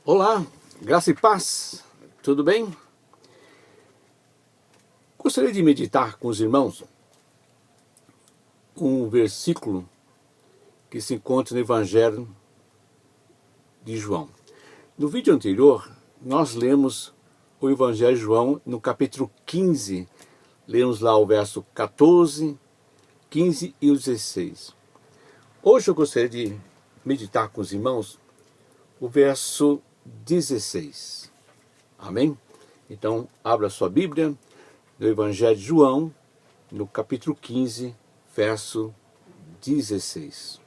Olá, graça e paz, tudo bem? Gostaria de meditar com os irmãos um versículo que se encontra no Evangelho de João. No vídeo anterior, nós lemos o Evangelho de João no capítulo 15, lemos lá o verso 14, 15 e o 16. Hoje eu gostaria de meditar com os irmãos o verso 16. Amém? Então, abra sua Bíblia no Evangelho de João, no capítulo 15, verso 16.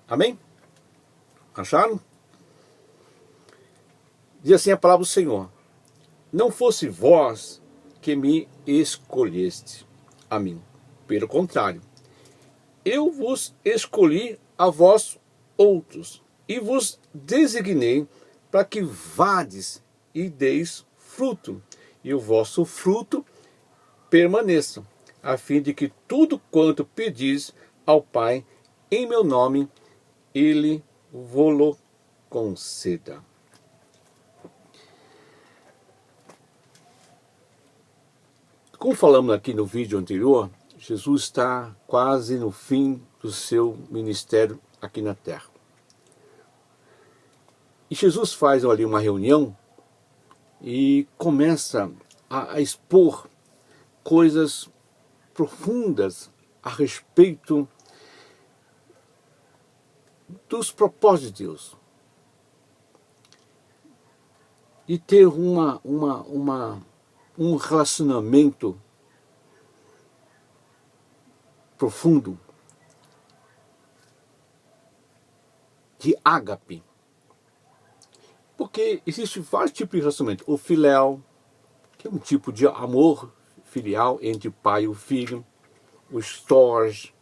Amém? Acharam? Diz assim a palavra do Senhor: não fosse vós que me escolheste a mim, pelo contrário, eu vos escolhi a vós outros, e vos designei para que vades e deis fruto, e o vosso fruto permaneça, a fim de que tudo quanto pedis ao Pai em meu nome, Ele vô-lo conceda. Como falamos aqui no vídeo anterior, Jesus está quase no fim do seu ministério aqui na terra. E Jesus faz ali uma reunião e começa a expor coisas profundas a respeito dos propósitos de Deus. De ter um relacionamento profundo de ágape. Porque existe vários tipos de relacionamento. O filéu, que é um tipo de amor filial entre o pai e o filho. O storge,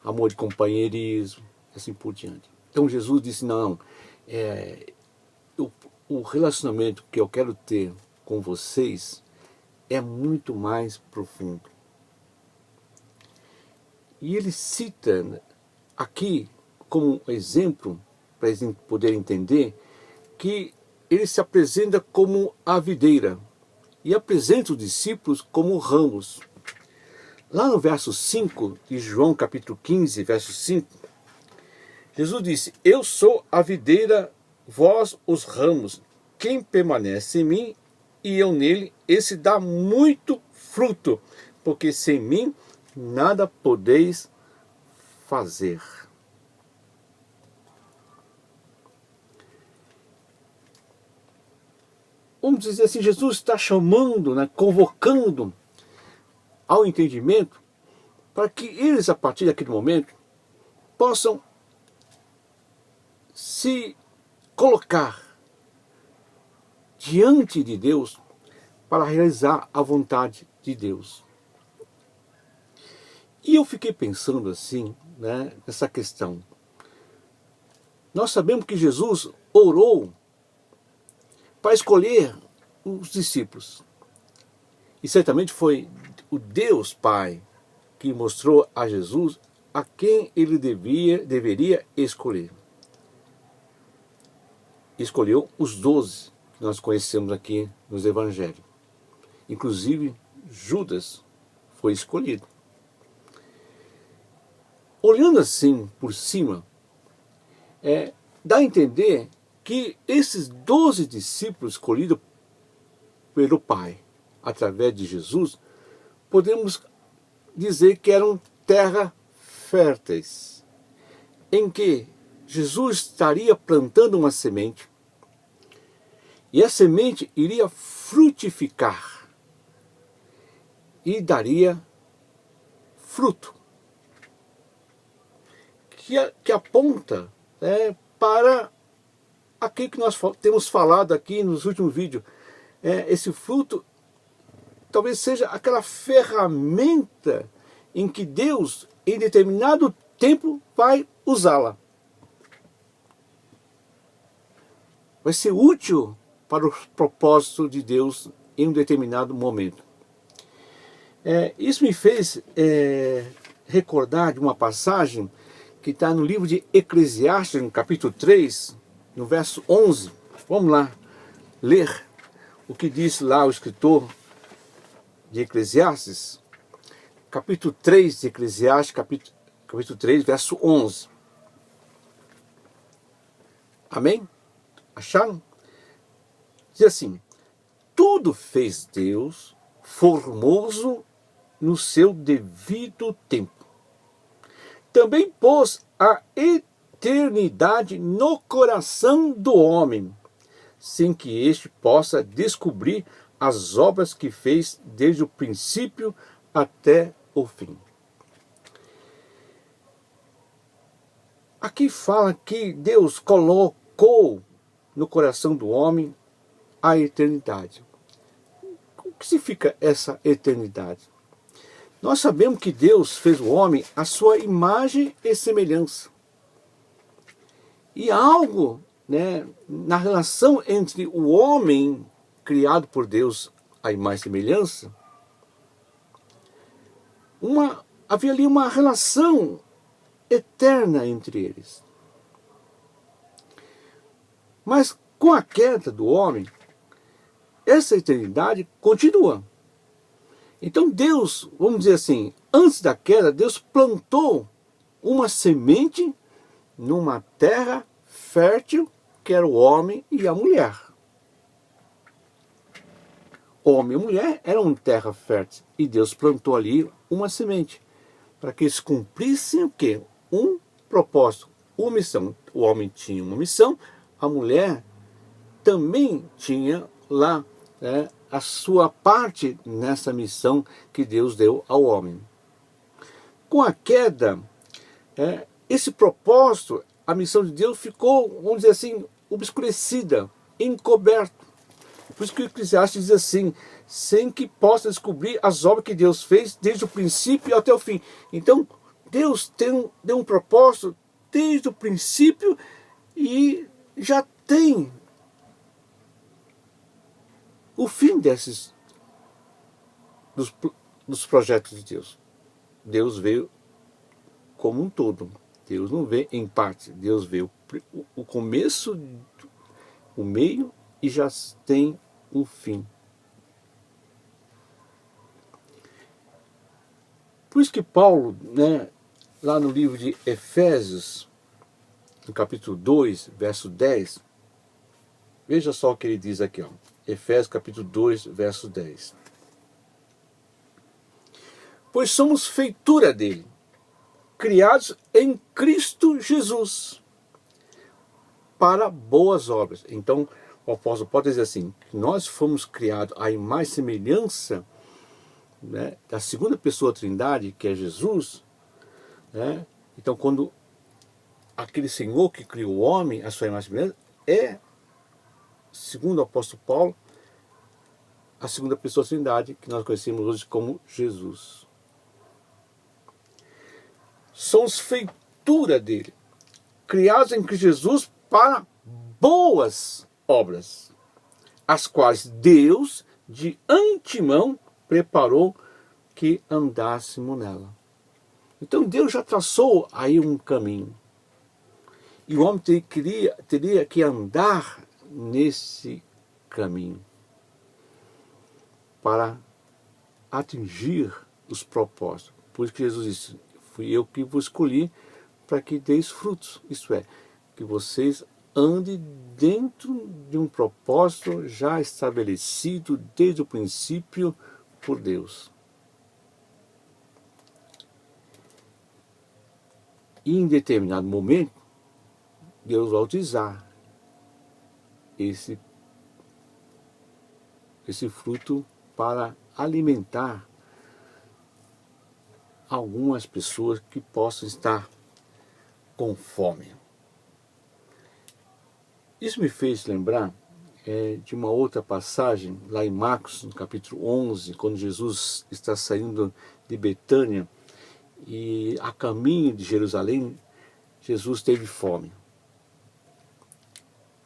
amor de companheirismo, assim por diante. Então Jesus disse, não, o relacionamento que eu quero ter com vocês é muito mais profundo. E ele cita aqui como exemplo, para eles poderem entender, que ele se apresenta como a videira e apresenta os discípulos como ramos. Lá no verso 5 de João capítulo 15, verso 5, Jesus disse, eu sou a videira, vós os ramos, quem permanece em mim e eu nele, esse dá muito fruto, porque sem mim nada podeis fazer. Vamos dizer assim, Jesus está chamando, convocando ao entendimento, para que eles, a partir daquele momento, possam se colocar diante de Deus para realizar a vontade de Deus. E eu fiquei pensando assim, nessa questão. Nós sabemos que Jesus orou para escolher os discípulos. E certamente foi o Deus Pai que mostrou a Jesus a quem ele deveria escolher. Escolheu os 12 que nós conhecemos aqui nos Evangelhos. Inclusive Judas foi escolhido. Olhando assim por cima, dá a entender que esses 12 discípulos escolhidos pelo Pai, através de Jesus, podemos dizer que eram terra férteis, em que Jesus estaria plantando uma semente, e a semente iria frutificar, e daria fruto, que aponta para aquilo que nós temos falado aqui nos últimos vídeos. Esse fruto talvez seja aquela ferramenta em que Deus, em determinado tempo, vai usá-la. Vai ser útil para os propósitos de Deus em um determinado momento. Isso me fez recordar de uma passagem que está no livro de Eclesiastes, no capítulo 3, no verso 11. Vamos lá ler o que diz lá o escritor de Eclesiastes, capítulo 3 de Eclesiastes, capítulo 3, verso 11. Amém? Acharam? Diz assim: tudo fez Deus formoso no seu devido tempo. Também pôs a eternidade no coração do homem, sem que este possa descobrir as obras que fez desde o princípio até o fim. Aqui fala que Deus colocou no coração do homem a eternidade. O que significa essa eternidade? Nós sabemos que Deus fez o homem à sua imagem e semelhança. E algo, né, na relação entre o homem criado por Deus à imagem e semelhança, havia ali uma relação eterna entre eles. Mas com a queda do homem, essa eternidade continua. Então Deus, vamos dizer assim, antes da queda, Deus plantou uma semente numa terra fértil, que era o homem e a mulher. Homem e mulher eram terra fértil, e Deus plantou ali uma semente, para que eles cumprissem o quê? Um propósito, uma missão. O homem tinha uma missão, a mulher também tinha lá, né, a sua parte nessa missão que Deus deu ao homem. Com a queda, esse propósito, a missão de Deus ficou, vamos dizer assim, obscurecida, encoberta. Por isso que o Eclesiastes diz assim: sem que possa descobrir as obras que Deus fez desde o princípio até o fim. Então, Deus deu um propósito desde o princípio e já tem o fim dos projetos de Deus. Deus veio como um todo. Deus não vê em parte. Deus vê o começo, o meio e já tem o fim. Por isso que Paulo, né, lá no livro de Efésios, no capítulo 2, verso 10, veja só o que ele diz aqui, ó. Efésios capítulo 2, verso 10. Pois somos feitura dele, criados em Cristo Jesus, para boas obras. Então, o apóstolo pode dizer assim, que nós fomos criados à imagem e semelhança, né, da segunda pessoa da Trindade, que é Jesus, né? Então, quando aquele Senhor que criou o homem, a sua imagem e semelhança, segundo o apóstolo Paulo, a segunda pessoa da Trindade, que nós conhecemos hoje como Jesus. Somos feitura dele, criados em Cristo Jesus para boas obras, as quais Deus de antemão preparou que andássemos nela. Então Deus já traçou aí um caminho. E o homem teria que andar nesse caminho para atingir os propósitos. Por isso que Jesus disse: fui eu que vos escolhi para que deis frutos. Isto é, que vocês andem dentro de um propósito já estabelecido desde o princípio por Deus. E em determinado momento, Deus vai utilizar esse fruto para alimentar algumas pessoas que possam estar com fome. Isso me fez lembrar de uma outra passagem, lá em Marcos, no capítulo 11, quando Jesus está saindo de Betânia e a caminho de Jerusalém, Jesus teve fome.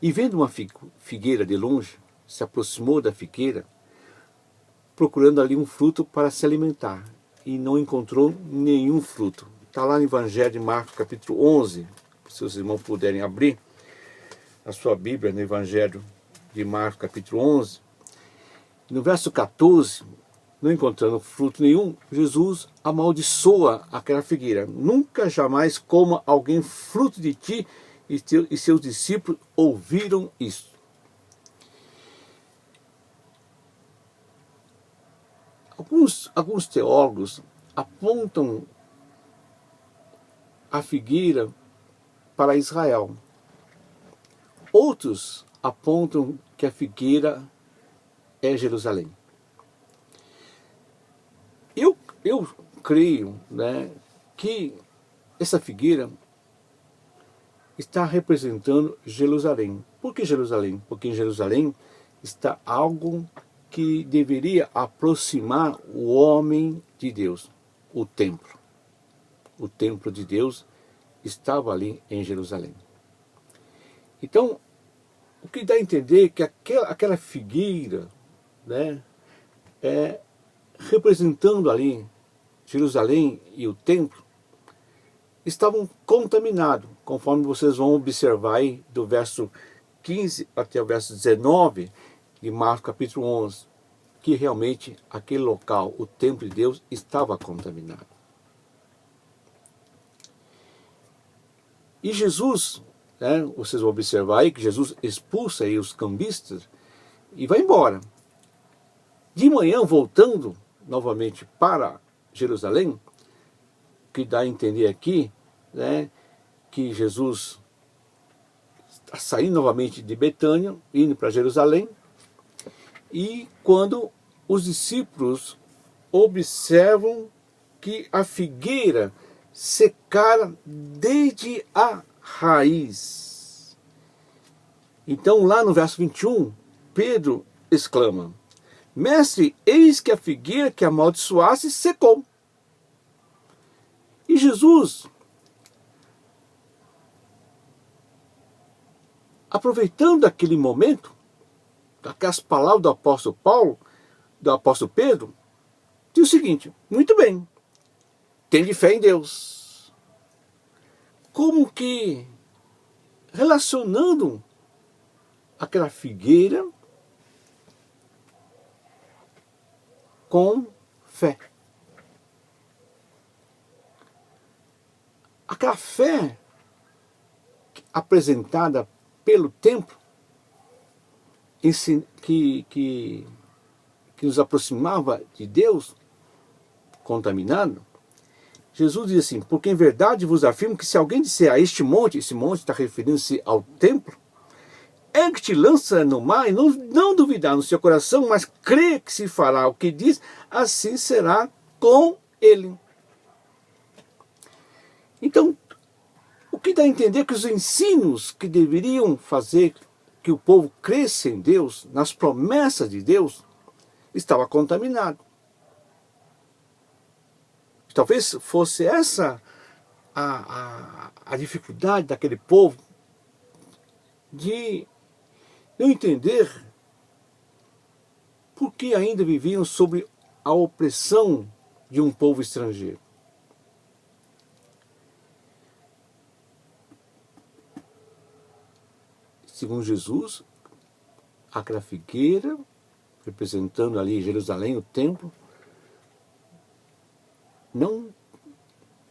E vendo uma figueira de longe, se aproximou da figueira, procurando ali um fruto para se alimentar. e não encontrou nenhum fruto. Está lá no Evangelho de Marcos, capítulo 11, se os irmãos puderem abrir a sua Bíblia no Evangelho de Marcos, capítulo 11. No verso 14, não encontrando fruto nenhum, Jesus amaldiçoa aquela figueira. Nunca jamais coma alguém fruto de ti, e seus discípulos ouviram isso. Alguns teólogos apontam a figueira para Israel. Outros apontam que a figueira é Jerusalém. Eu creio, né, que essa figueira está representando Jerusalém. Por que Jerusalém? Porque em Jerusalém está algo que deveria aproximar o homem de Deus, o templo. O templo de Deus estava ali em Jerusalém. Então, o que dá a entender é que aquela figueira, né, representando ali Jerusalém e o templo, estavam contaminados, conforme vocês vão observar aí do verso 15 até o verso 19 de Marcos capítulo 11, que realmente aquele local, o templo de Deus, estava contaminado. E Jesus, né, vocês vão observar aí que Jesus expulsa aí os cambistas e vai embora. De manhã, voltando novamente para Jerusalém, que dá a entender aqui, né, que Jesus está saindo novamente de Betânia, indo para Jerusalém, e quando os discípulos observam que a figueira secara desde a raiz. Então lá no verso 21, Pedro exclama: Mestre, eis que a figueira que amaldiçoasse secou. E Jesus, aproveitando aquele momento, aquelas palavras do apóstolo Paulo, do apóstolo Pedro, diz o seguinte: muito bem, tende fé em Deus. Como que relacionando aquela figueira com fé. Aquela fé apresentada pelo templo, que nos aproximava de Deus, contaminado, Jesus diz assim: porque em verdade vos afirmo que se alguém disser a este monte, esse monte está referindo-se ao templo, é que te lança no mar, e não duvidar no seu coração, mas crê que se fará o que diz, assim será com ele. Então, o que dá a entender que os ensinos que deveriam fazer que o povo cresça em Deus, nas promessas de Deus, estava contaminado. Talvez fosse essa a dificuldade daquele povo de não entender por que ainda viviam sob a opressão de um povo estrangeiro. Segundo Jesus, aquela figueira, representando ali Jerusalém, o templo, não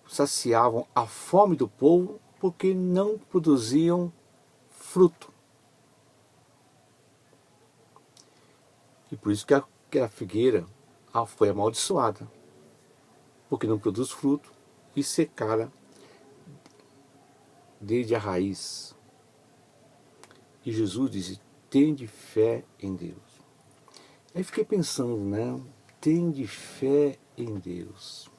saciavam a fome do povo porque não produziam fruto. E por isso que aquela figueira foi amaldiçoada, porque não produz fruto e secara desde a raiz. E Jesus disse: tende fé em Deus. Aí fiquei pensando, né? Tende fé em Deus.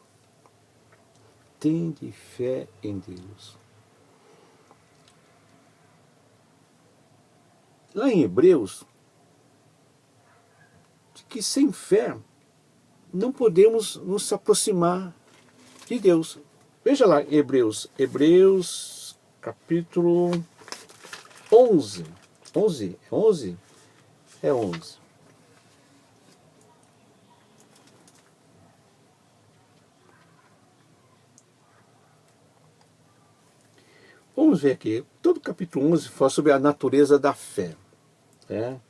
Tende fé em Deus. Lá em Hebreus, que sem fé não podemos nos aproximar de Deus. Veja lá em Hebreus capítulo 11. 11? É 11? É 11. Vamos ver aqui, todo o capítulo 11 fala sobre a natureza da fé. Né?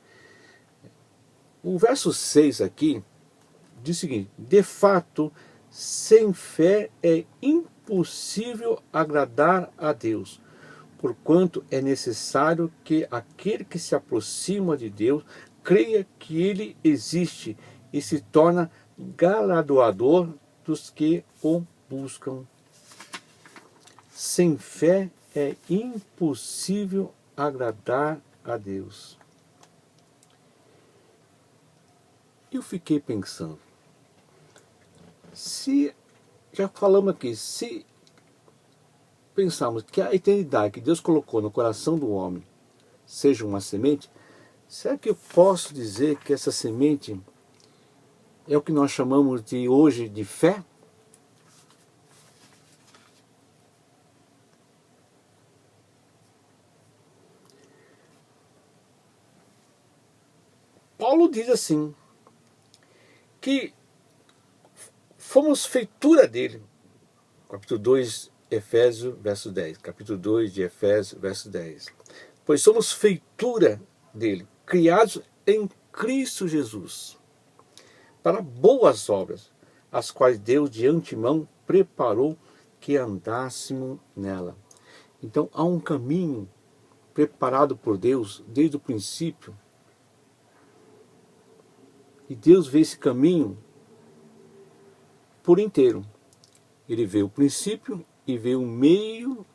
O verso 6 aqui diz o seguinte: de fato, sem fé é impossível agradar a Deus, porquanto é necessário que aquele que se aproxima de Deus creia que Ele existe e se torna galardoador dos que o buscam. Sem fé é impossível agradar a Deus. Eu fiquei pensando, se, já falamos aqui, se pensarmos que a eternidade que Deus colocou no coração do homem seja uma semente, será que eu posso dizer que essa semente é o que nós chamamos de hoje de fé? Paulo diz assim, que fomos feitura dele. Capítulo 2, Efésios, verso 10. Capítulo 2 de Efésios, verso 10. Pois somos feitura dele, criados em Cristo Jesus, para boas obras, as quais Deus de antemão preparou que andássemos nela. Então há um caminho preparado por Deus desde o princípio. E Deus vê esse caminho por inteiro. Ele vê o princípio e vê o meio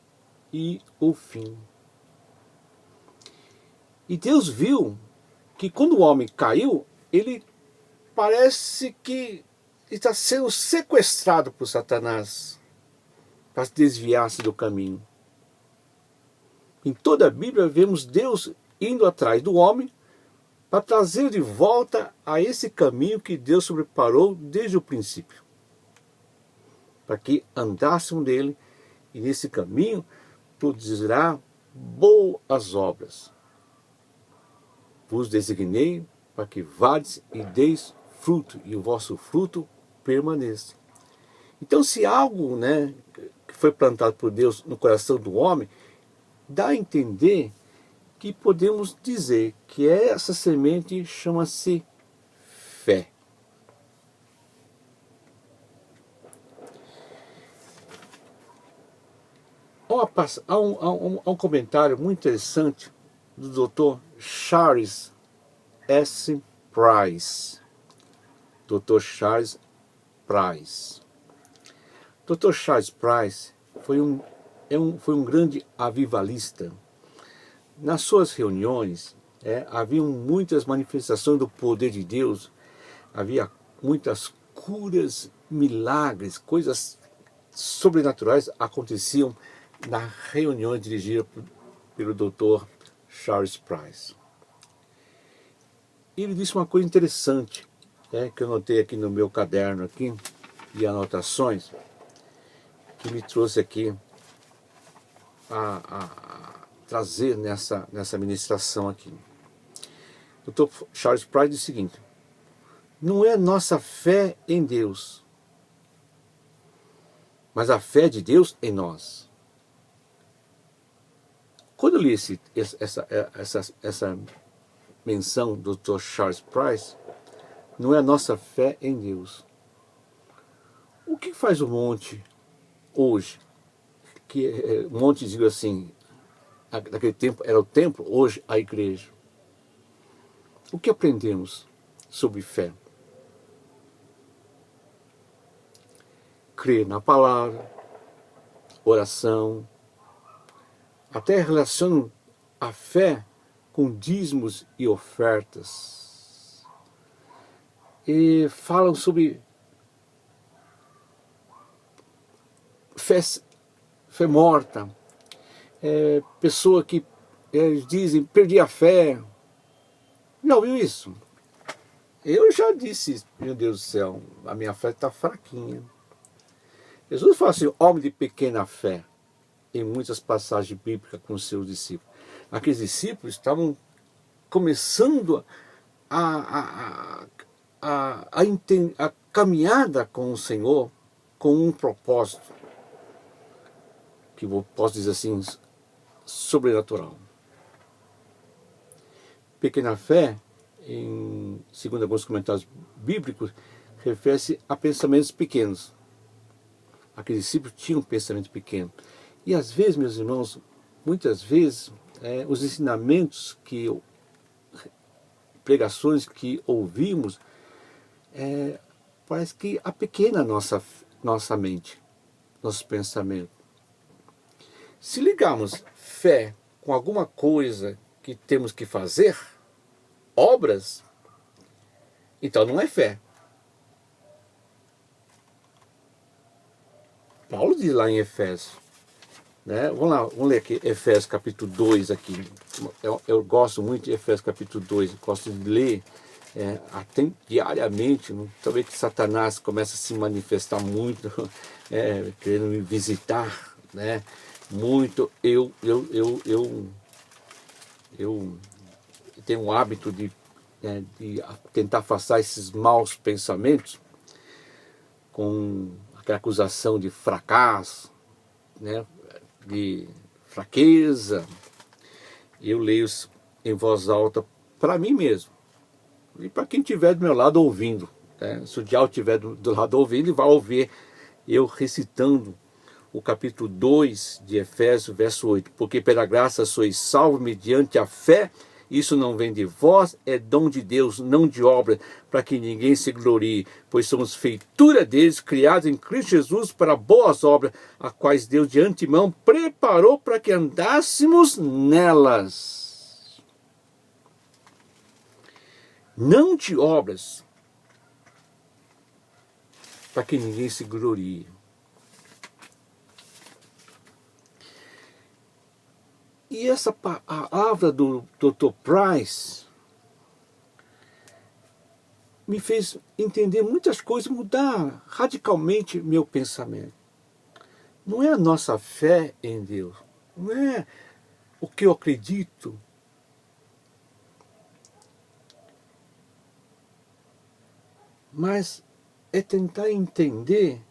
e o fim. E Deus viu que quando o homem caiu, ele parece que está sendo sequestrado por Satanás para desviar-se do caminho. Em toda a Bíblia vemos Deus indo atrás do homem para trazer de volta a esse caminho que Deus preparou desde o princípio, para que andássemos nele, e nesse caminho produzirá boas obras. Vos designei para que vades e deis fruto, e o vosso fruto permaneça. Então, se algo, que foi plantado por Deus no coração do homem, dá a entender que podemos dizer que essa semente chama-se fé. Há um comentário muito interessante do Dr. Charles S. Price. Dr. Charles Price. Dr. Charles Price foi um grande avivalista. Nas suas reuniões, haviam muitas manifestações do poder de Deus, havia muitas curas, milagres, coisas sobrenaturais aconteciam nas reuniões dirigidas pelo Dr. Charles Price. Ele disse uma coisa interessante, que eu notei aqui no meu caderno aqui, de anotações, que me trouxe aqui a trazer nessa ministração aqui. O Dr. Charles Price diz o seguinte: não é nossa fé em Deus, mas a fé de Deus em nós. Quando eu li essa menção do Dr. Charles Price, não é a nossa fé em Deus. O que faz o monte hoje? Que o monte, digo assim, naquele tempo era o templo, hoje a igreja. O que aprendemos sobre fé? Crer na palavra, oração, até relacionam a fé com dízimos e ofertas. E falam sobre fé morta, pessoa que dizem, perdi a fé. Já ouviu isso? Eu já disse, meu Deus do céu, a minha fé está fraquinha. Jesus fala assim, homem de pequena fé, em muitas passagens bíblicas com os seus discípulos. Aqueles discípulos estavam começando a caminhada com o Senhor com um propósito, que eu posso dizer assim, sobrenatural. Pequena fé, segundo alguns comentários bíblicos, refere-se a pensamentos pequenos. Aqueles discípulos tinham um pensamento pequeno. E às vezes, meus irmãos, muitas vezes, os ensinamentos pregações que ouvimos, parece que apequena a nossa mente, nossos pensamentos. Se ligarmos fé com alguma coisa que temos que fazer, obras, então não é fé. Paulo diz lá em Efésios, né? Vamos ler aqui Efésios capítulo 2 aqui. Eu gosto muito de Efésios capítulo 2, gosto de ler até diariamente. Talvez que Satanás comece a se manifestar muito, querendo me visitar, né? Muito. Eu tenho o hábito de tentar afastar esses maus pensamentos com aquela acusação de fracasso, né, de fraqueza. Eu leio em voz alta para mim mesmo e para quem estiver do meu lado ouvindo, né? Se o diabo estiver do lado ouvindo, ele vai ouvir eu recitando o capítulo 2 de Efésios, verso 8. Porque pela graça sois salvos mediante a fé. Isso não vem de vós, é dom de Deus, não de obra, para que ninguém se glorie, pois somos feitura deles, criados em Cristo Jesus para boas obras, as quais Deus de antemão preparou para que andássemos nelas. Não de obras, para que ninguém se glorie. E essa palavra do Dr. Price me fez entender muitas coisas, mudar radicalmente meu pensamento. Não é a nossa fé em Deus, não é o que eu acredito, mas é tentar entender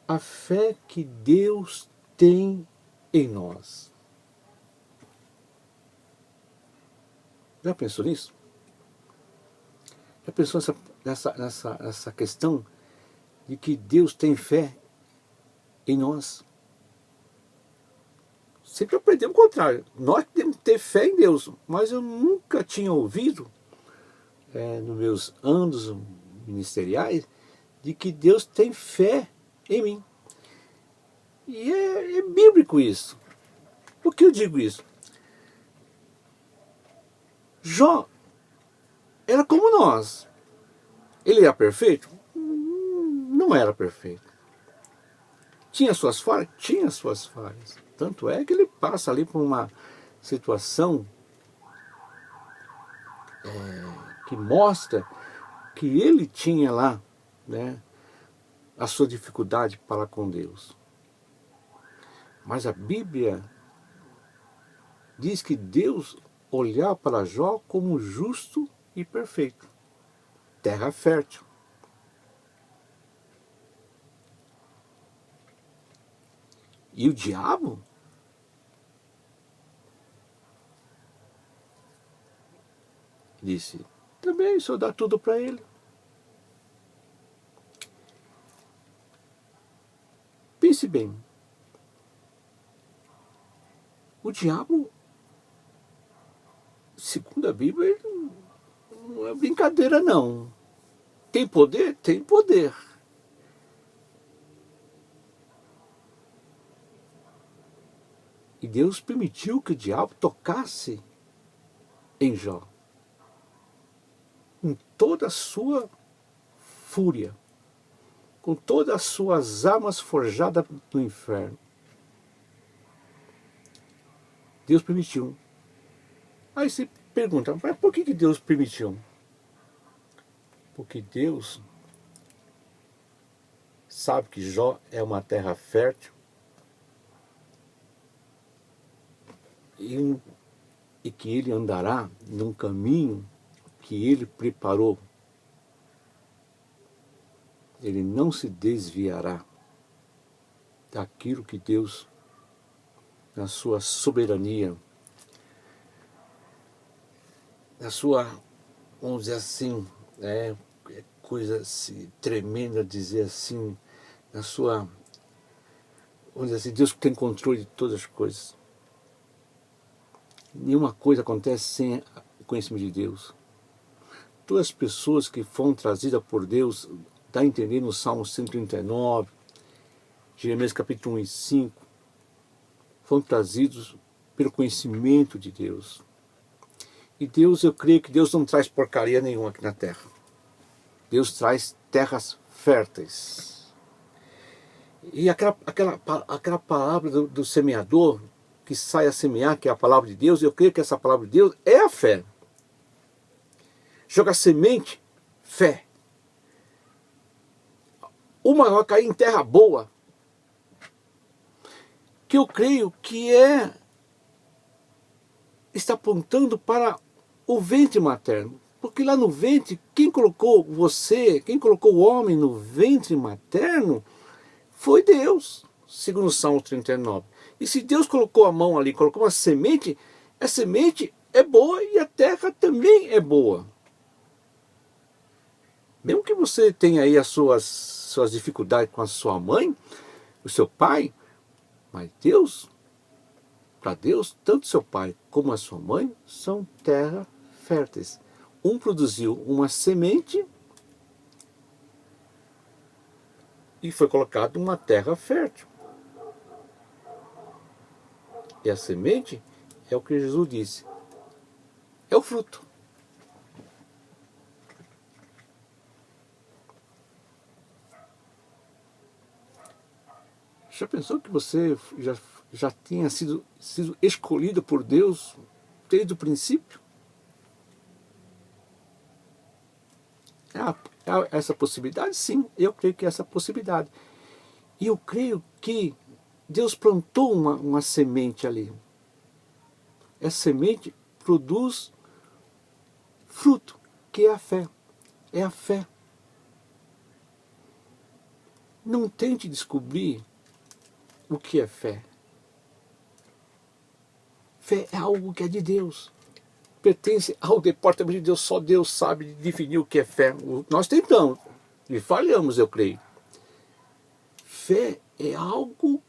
a fé que Deus tem em nós. Já pensou nisso? Já pensou nessa questão de que Deus tem fé em nós? Sempre aprendemos o contrário. Nós temos que ter fé em Deus, mas eu nunca tinha ouvido, nos meus anos ministeriais, de que Deus tem fé em mim. E é bíblico isso. Por que eu digo isso? Jó era como nós. Ele era perfeito? Não era perfeito. Tinha suas falhas? Tinha suas falhas. Tanto é que ele passa ali por uma situação que mostra que ele tinha lá, né, a sua dificuldade para com Deus. Mas a Bíblia diz que Deus olhava para Jó como justo e perfeito. Terra fértil. E o diabo disse, também o Senhor dá tudo para ele. Pense bem. O diabo, segundo a Bíblia, ele não é brincadeira não. Tem poder? Tem poder. E Deus permitiu que o diabo tocasse em Jó, com toda a sua fúria, com todas as suas armas forjadas no inferno. Deus permitiu. Aí você pergunta, mas por que Deus permitiu? Porque Deus sabe que Jó é uma terra fértil e que ele andará num caminho que ele preparou. Ele não se desviará daquilo que Deus na sua soberania, na sua, vamos dizer assim, é coisa assim, tremenda dizer assim, na sua, vamos dizer assim, Deus tem controle de todas as coisas. Nenhuma coisa acontece sem o conhecimento de Deus. Todas as pessoas que foram trazidas por Deus, dá a entender no Salmo 139, Jeremias capítulo 1 e 5, foram trazidos pelo conhecimento de Deus. E Deus, eu creio que Deus não traz porcaria nenhuma aqui na terra. Deus traz terras férteis. E aquela palavra do semeador, que sai a semear, que é a palavra de Deus, eu creio que essa palavra de Deus é a fé. Joga semente, fé. Uma vai cair em terra boa, que eu creio que está apontando para o ventre materno. Porque lá no ventre, quem colocou você, quem colocou o homem no ventre materno, foi Deus, segundo o Salmo 39. E se Deus colocou a mão ali, colocou uma semente, a semente é boa e a terra também é boa. Mesmo que você tenha aí as suas dificuldades com a sua mãe, o seu pai, mas Deus, para Deus, tanto seu pai como a sua mãe são terra férteis. Um produziu uma semente e foi colocado uma terra fértil. E a semente é o que Jesus disse, é o fruto. Já pensou que você já tinha sido escolhido por Deus desde o princípio? Essa possibilidade? Sim, eu creio que é essa possibilidade. E eu creio que Deus plantou uma semente ali. Essa semente produz fruto, que é a fé. É a fé. Não tente descobrir o que é fé. Fé é algo que é de Deus. Pertence ao departamento de Deus. Só Deus sabe definir o que é fé. Nós tentamos e falhamos, eu creio. Fé é algo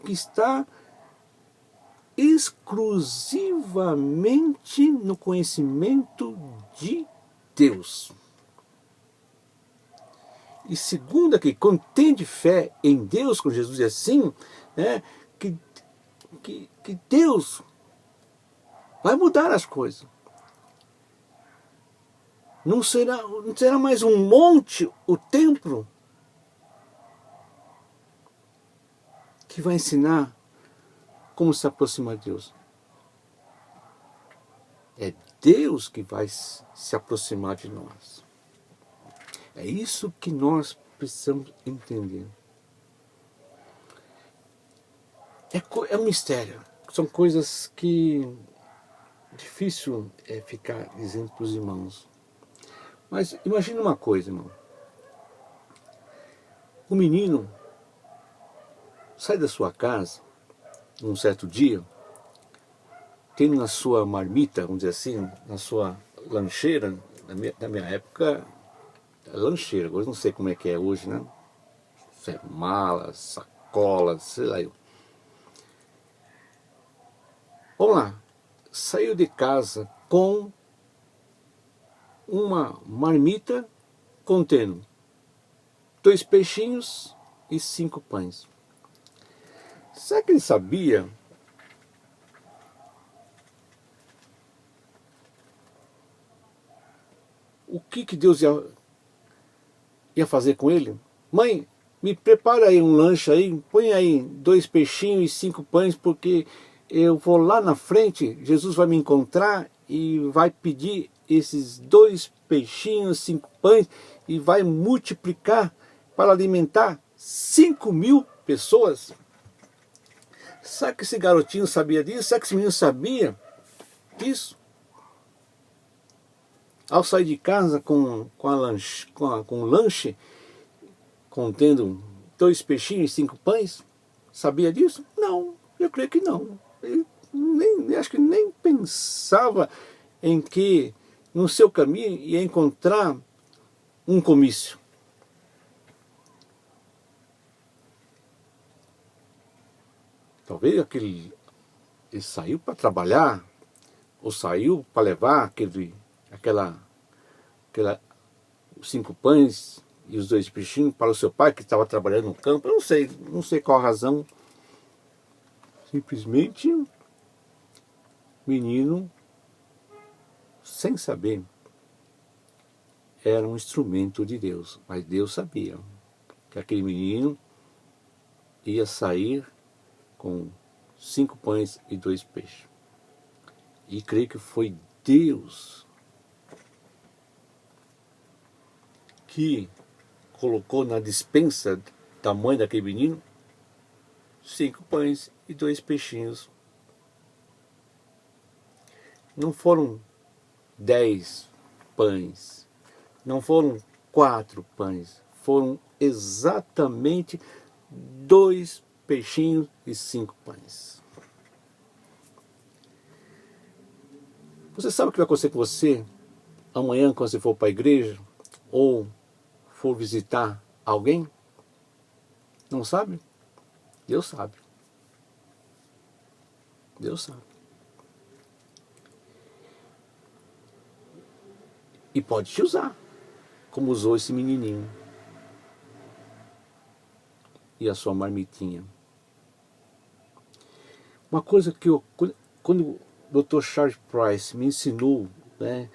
que está exclusivamente no conhecimento de Deus. E segundo aqui, contende fé em Deus, com Jesus, e assim, né, que Deus vai mudar as coisas. Não será mais um monte, o templo, que vai ensinar como se aproximar de Deus. É Deus que vai se aproximar de nós. É isso que nós precisamos entender. É um mistério. São coisas que difícil é ficar dizendo para os irmãos. Mas imagine uma coisa, irmão. O menino sai da sua casa, num certo dia, tendo na sua marmita, vamos dizer assim, na sua lancheira, na minha época, lancheira, agora não sei como é que é hoje, né? Se é mala, sacola, sei lá. Vamos lá, saiu de casa com uma marmita contendo 2 peixinhos e 5 pães. Será que ele sabia o que Deus ia fazer com ele? Mãe, me prepara aí um lanche aí, põe aí 2 peixinhos e 5 pães, porque eu vou lá na frente, Jesus vai me encontrar e vai pedir esses 2 peixinhos, 5 pães e vai multiplicar para alimentar 5.000 pessoas. Será que esse garotinho sabia disso? Será que esse menino sabia disso? Ao sair de casa com um lanche contendo 2 peixinhos e 5 pães, sabia disso? Não, eu creio que não. Ele acho que nem pensava em que no seu caminho ia encontrar um comício. Talvez ele saiu para trabalhar, ou saiu para levar aquela 5 pães e os 2 peixinhos para o seu pai que estava trabalhando no campo. Eu não sei qual a razão. Simplesmente menino, sem saber, era um instrumento de Deus. Mas Deus sabia que aquele menino ia sair com 5 pães e 2 peixes. E creio que foi Deus que colocou na despensa da mãe daquele menino 5 pães e 2 peixinhos. Não foram 10 pães, não foram 4 pães, foram exatamente 2 peixinhos e 5 pães. Você sabe o que vai acontecer com você amanhã quando você for para a igreja ou for visitar alguém? Não sabe? Deus sabe. Deus sabe. E pode te usar, como usou esse menininho e a sua marmitinha. Uma coisa que quando o Dr. Charles Price me ensinou, né,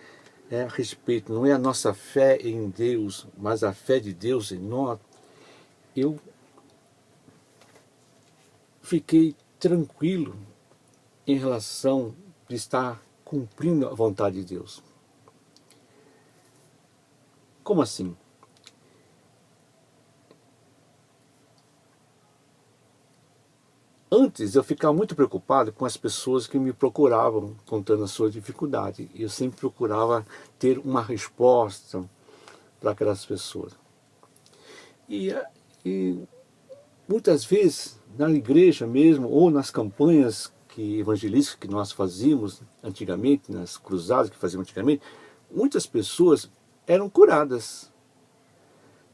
a respeito, não é a nossa fé em Deus, mas a fé de Deus em nós, eu fiquei tranquilo em relação de estar cumprindo a vontade de Deus. Como assim? Antes eu ficava muito preocupado com as pessoas que me procuravam contando a sua dificuldade. Eu sempre procurava ter uma resposta para aquelas pessoas. E muitas vezes na igreja mesmo, ou nas campanhas evangelísticas que nós fazíamos antigamente, nas cruzadas que fazíamos antigamente, muitas pessoas eram curadas.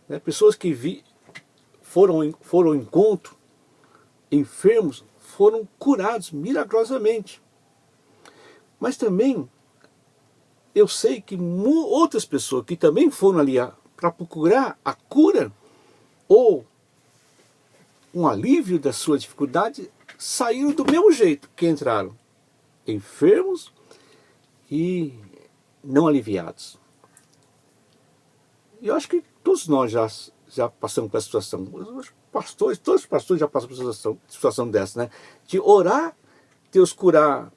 Né? Pessoas que foram ao encontro, enfermos, foram curados milagrosamente. Mas também eu sei que outras pessoas que também foram ali para procurar a cura ou um alívio da sua dificuldade, saíram do mesmo jeito que entraram, enfermos e não aliviados. E eu acho que todos nós já passamos por essa situação. Os pastores, todos os pastores já passam por uma situação dessa, né? De orar, Deus curar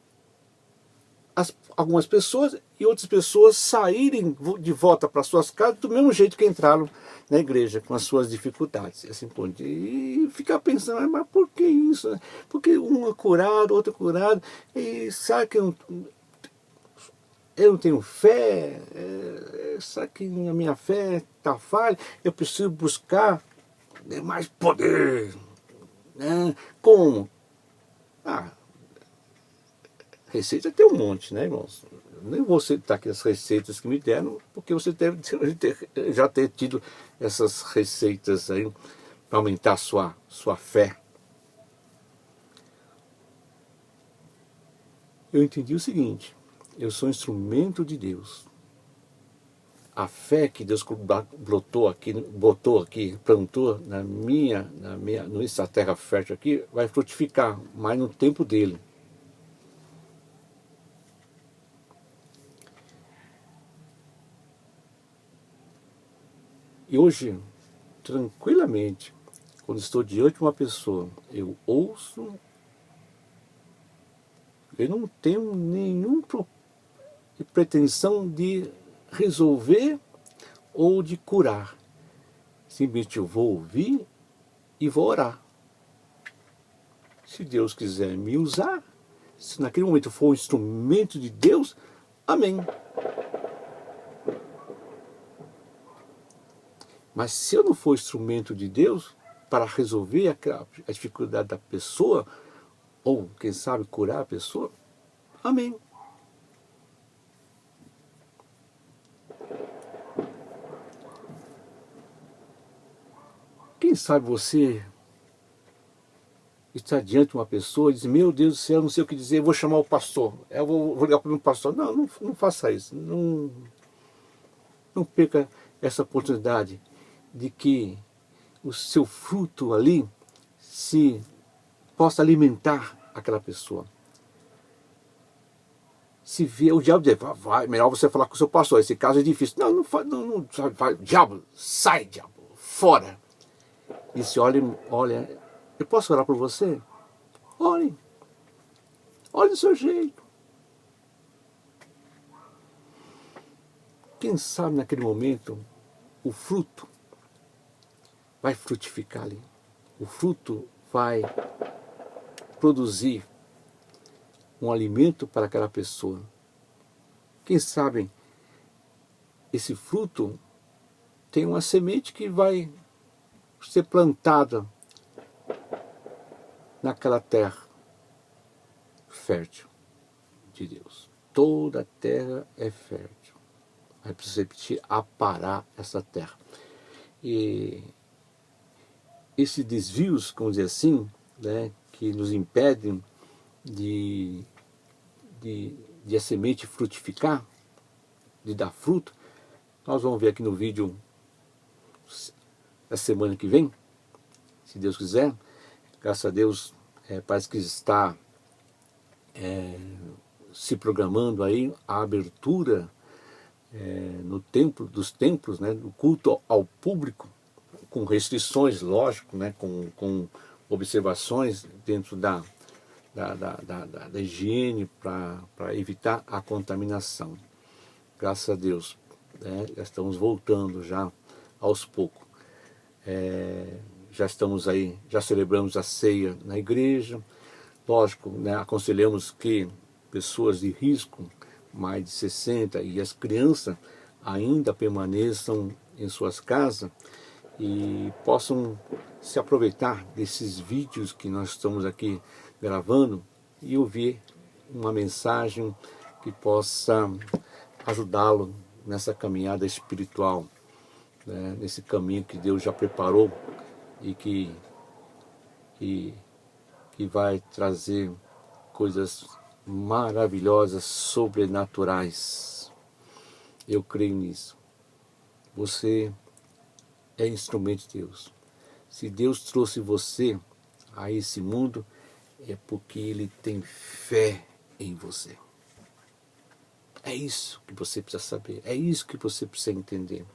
algumas pessoas e outras pessoas saírem de volta para suas casas do mesmo jeito que entraram na igreja, com as suas dificuldades. Assim, e ficar pensando, mas por que isso? Porque um é curado, outro é curado, e sabe que eu não tenho fé, sabe que a minha fé está falha, eu preciso buscar mais poder. Né? Como? Receita tem um monte, né, irmãos? Eu nem vou citar aqui as receitas que me deram, porque você deve já ter tido essas receitas aí para aumentar a sua fé. Eu entendi o seguinte: eu sou instrumento de Deus. A fé que Deus botou aqui, plantou nessa terra fértil aqui, vai frutificar, mas no tempo dele. E hoje, tranquilamente, quando estou diante de uma pessoa, eu ouço, eu não tenho nenhuma pretensão de resolver ou de curar. Simplesmente eu vou ouvir e vou orar. Se Deus quiser me usar, se naquele momento eu for um instrumento de Deus, amém. Mas se eu não for instrumento de Deus, para resolver a dificuldade da pessoa, ou quem sabe curar a pessoa, amém. Quem sabe você está diante de uma pessoa e diz, meu Deus do céu, não sei o que dizer, eu vou chamar o pastor, eu vou ligar para o meu pastor. Não faça isso, não perca essa oportunidade de que o seu fruto ali se possa alimentar aquela pessoa. Se vê, o diabo diz, vai, melhor você falar com o seu pastor, esse caso é difícil. Não vai, diabo, sai, diabo, fora. E se olha, eu posso orar por você? Olhe do seu jeito. Quem sabe naquele momento o fruto vai frutificar ali. O fruto vai produzir um alimento para aquela pessoa. Quem sabe esse fruto tem uma semente que vai ser plantada naquela terra fértil de Deus. Toda a terra é fértil. Aí precisa repetir, aparar essa terra. E esses desvios, vamos dizer assim, né, que nos impedem de a semente frutificar, de dar fruto, nós vamos ver aqui no vídeo da semana que vem, se Deus quiser. Graças a Deus, parece que está se programando aí a abertura no templo, dos templos, né, do culto ao público, com restrições, lógico, né, com observações dentro da higiene para evitar a contaminação. Graças a Deus, né, já estamos voltando já aos poucos. Já estamos aí, já celebramos a ceia na igreja. Lógico, né, aconselhamos que pessoas de risco, mais de 60, e as crianças ainda permaneçam em suas casas e possam se aproveitar desses vídeos que nós estamos aqui gravando e ouvir uma mensagem que possa ajudá-lo nessa caminhada espiritual, né, nesse caminho que Deus já preparou e que vai trazer coisas maravilhosas, sobrenaturais. Eu creio nisso. Você é instrumento de Deus. Se Deus trouxe você a esse mundo, é porque Ele tem fé em você. É isso que você precisa saber. É isso que você precisa entender.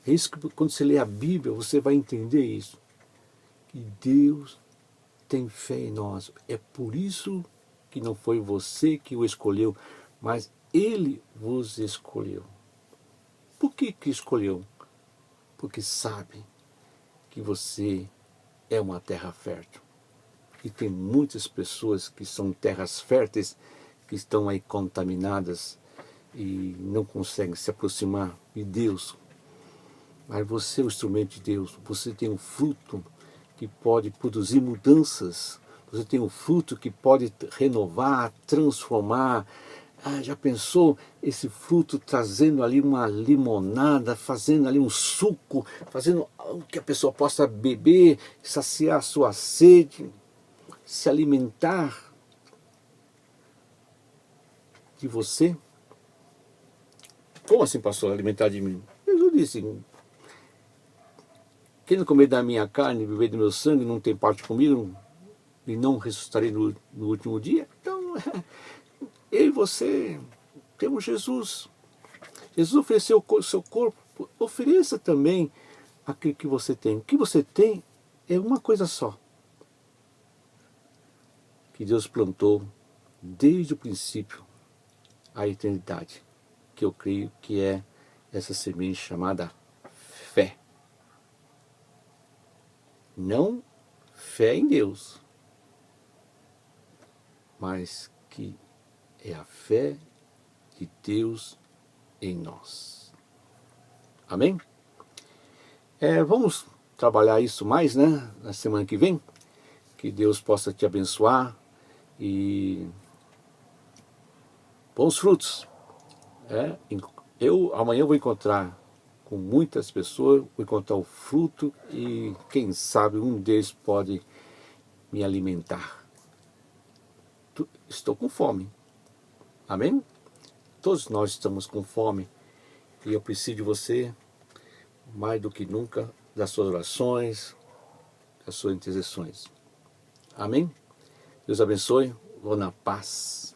É isso que quando você lê a Bíblia, você vai entender isso. Que Deus tem fé em nós. É por isso que não foi você que o escolheu, mas Ele vos escolheu. Por que escolheu? Porque sabe que você é uma terra fértil. E tem muitas pessoas que são terras férteis, que estão aí contaminadas e não conseguem se aproximar de Deus. Mas você é o instrumento de Deus, você tem um fruto que pode produzir mudanças, você tem um fruto que pode renovar, transformar. Já pensou esse fruto trazendo ali uma limonada, fazendo ali um suco, fazendo algo que a pessoa possa beber, saciar a sua sede, se alimentar de você? Como assim, pastor, alimentar de mim? Jesus disse, quem não comer da minha carne e beber do meu sangue não tem parte comigo e não ressuscitarei no último dia. Então, eu e você temos Jesus. Jesus ofereceu o seu corpo, ofereça também aquilo que você tem. O que você tem é uma coisa só, que Deus plantou desde o princípio à eternidade, que eu creio que é essa semente chamada fé. Não fé em Deus, mas que é a fé de Deus em nós. Amém? Vamos trabalhar isso mais, né, na semana que vem. Que Deus possa te abençoar e bons frutos. Amanhã eu vou encontrar com muitas pessoas, vou encontrar o fruto e quem sabe um deles pode me alimentar. Estou com fome. Amém? Todos nós estamos com fome e eu preciso de você mais do que nunca, das suas orações, das suas intercessões. Amém? Deus abençoe. Vou na paz.